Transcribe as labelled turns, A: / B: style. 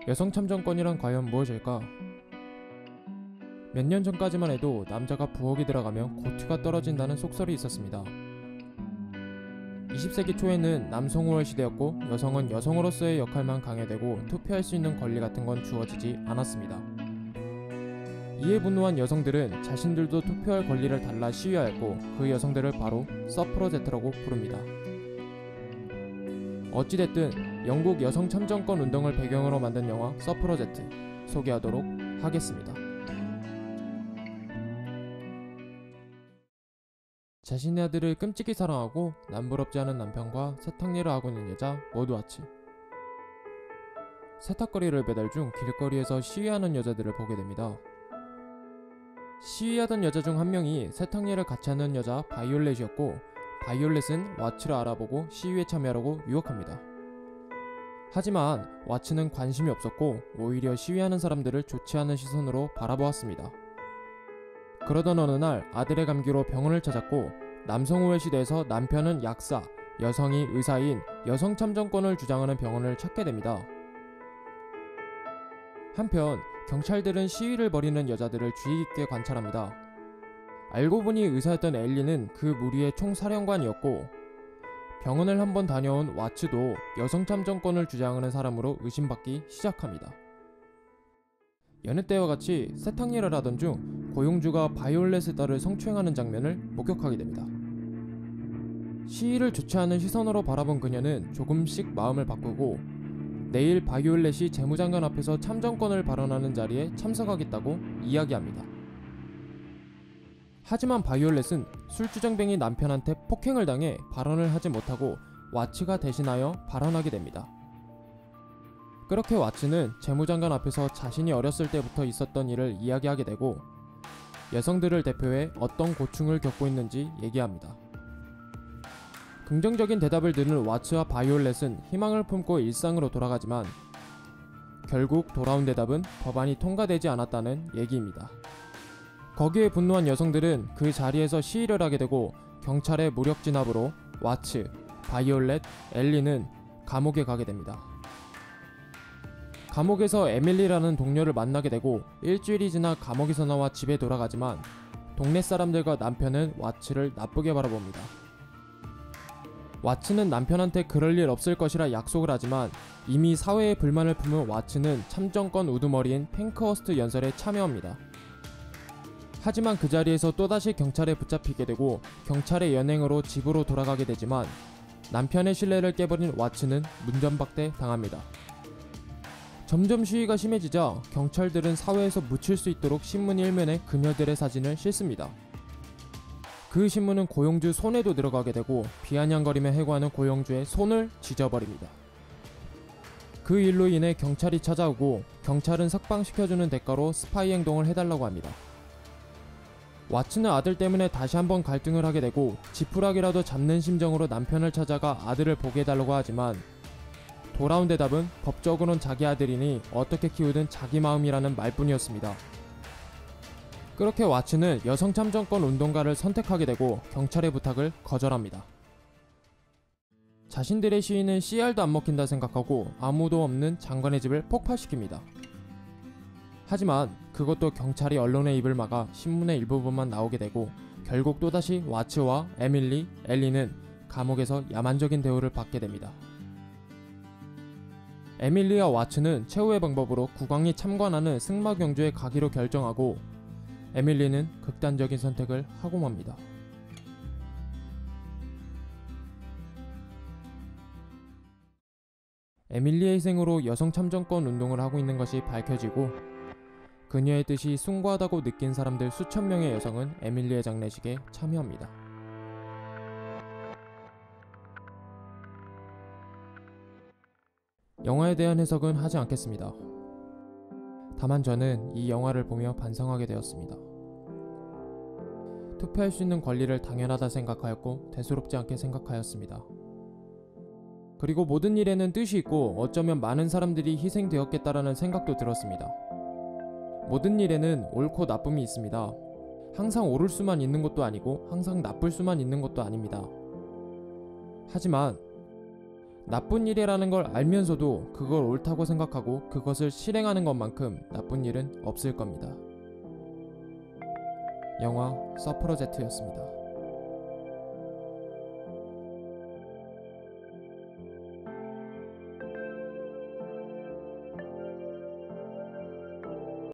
A: 여성 참정권이란 과연 무엇일까? 몇 년 전까지만 해도 남자가 부엌에 들어가면 고투가 떨어진다는 속설이 있었습니다. 20세기 초에는 남성 우월 시대였고 여성은 여성으로서의 역할만 강요되고 투표할 수 있는 권리 같은 건 주어지지 않았습니다. 이에 분노한 여성들은 자신들도 투표할 권리를 달라 시위하였고 그 여성들을 바로 서프로제트라고 부릅니다. 어찌됐든 영국 여성 참정권 운동을 배경으로 만든 영화 서프로제트 소개하도록 하겠습니다. 자신의 아들을 끔찍이 사랑하고 남부럽지 않은 남편과 세탁일을 하고 있는 여자 머드와츠. 세탁거리를 배달 중 길거리에서 시위하는 여자들을 보게 됩니다. 시위하던 여자 중 한 명이 세탁일을 같이 하는 여자 바이올렛이었고 바이올렛은 와츠를 알아보고 시위에 참여하라고 유혹합니다. 하지만 와츠는 관심이 없었고 오히려 시위하는 사람들을 좋지 않은 시선으로 바라보았습니다. 그러던 어느 날 아들의 감기로 병원을 찾았고 남성 우월 시대에서 남편은 약사, 여성이 의사인 여성 참정권을 주장하는 병원을 찾게 됩니다. 한편 경찰들은 시위를 벌이는 여자들을 주의 깊게 관찰합니다. 알고 보니 의사였던 엘리는 그 무리의 총사령관이었고 병원을 한번 다녀온 와츠도 여성 참정권을 주장하는 사람으로 의심받기 시작합니다. 여느 때와 같이 세탁일을 하던 중 고용주가 바이올렛의 딸을 성추행하는 장면을 목격하게 됩니다. 시위를 좋지 않은 시선으로 바라본 그녀는 조금씩 마음을 바꾸고 내일 바이올렛이 재무장관 앞에서 참정권을 발언하는 자리에 참석하겠다고 이야기합니다. 하지만 바이올렛은 술주정뱅이 남편한테 폭행을 당해 발언을 하지 못하고 와츠가 대신하여 발언하게 됩니다. 그렇게 와츠는 재무장관 앞에서 자신이 어렸을 때부터 있었던 일을 이야기하게 되고 여성들을 대표해 어떤 고충을 겪고 있는지 얘기합니다. 긍정적인 대답을 들은 와츠와 바이올렛은 희망을 품고 일상으로 돌아가지만 결국 돌아온 대답은 법안이 통과되지 않았다는 얘기입니다. 거기에 분노한 여성들은 그 자리에서 시위를 하게 되고 경찰의 무력 진압으로 와츠, 바이올렛, 엘리는 감옥에 가게 됩니다. 감옥에서 에밀리라는 동료를 만나게 되고 일주일이 지나 감옥에서 나와 집에 돌아가지만 동네 사람들과 남편은 와츠를 나쁘게 바라봅니다. 와츠는 남편한테 그럴 일 없을 것이라 약속을 하지만 이미 사회에 불만을 품은 와츠는 참정권 우두머리인 팽크허스트 연설에 참여합니다. 하지만 그 자리에서 또다시 경찰에 붙잡히게 되고 경찰의 연행으로 집으로 돌아가게 되지만 남편의 신뢰를 깨버린 와츠는 문전박대 당합니다. 점점 시위가 심해지자 경찰들은 사회에서 묻힐 수 있도록 신문 일면에 그녀들의 사진을 싣습니다. 그 신문은 고용주 손에도 들어가게 되고 비아냥거리며 해고하는 고용주의 손을 찢어버립니다. 그 일로 인해 경찰이 찾아오고 경찰은 석방시켜주는 대가로 스파이 행동을 해달라고 합니다. 와츠는 아들 때문에 다시 한번 갈등을 하게 되고 지푸라기라도 잡는 심정으로 남편을 찾아가 아들을 보게 해달라고 하지만 돌아온 대답은 법적으론 자기 아들이니 어떻게 키우든 자기 마음이라는 말뿐이었습니다. 그렇게 와츠는 여성 참정권 운동가를 선택하게 되고 경찰의 부탁을 거절합니다. 자신들의 시위는 CR도 안 먹힌다 생각하고 아무도 없는 장관의 집을 폭파시킵니다. 하지만 그것도 경찰이 언론의 입을 막아 신문의 일부분만 나오게 되고 결국 또다시 와츠와 에밀리, 엘리는 감옥에서 야만적인 대우를 받게 됩니다. 에밀리와 와츠는 최후의 방법으로 국왕이 참관하는 승마경주에 가기로 결정하고 에밀리는 극단적인 선택을 하고 맙니다. 에밀리의 희생으로 여성 참정권 운동을 하고 있는 것이 밝혀지고 그녀의 뜻이 숭고하다고 느낀 사람들 수천 명의 여성은 에밀리의 장례식에 참여합니다. 영화에 대한 해석은 하지 않겠습니다. 다만 저는 이 영화를 보며 반성하게 되었습니다. 투표할 수 있는 권리를 당연하다 생각하였고 대수롭지 않게 생각하였습니다. 그리고 모든 일에는 뜻이 있고 어쩌면 많은 사람들이 희생되었겠다라는 생각도 들었습니다. 모든 일에는 옳고 나쁨이 있습니다. 항상 옳을 수만 있는 것도 아니고 항상 나쁠 수만 있는 것도 아닙니다. 하지만 나쁜 일이라는 걸 알면서도 그걸 옳다고 생각하고 그것을 실행하는 것만큼 나쁜 일은 없을 겁니다. 영화 서프로제트였습니다.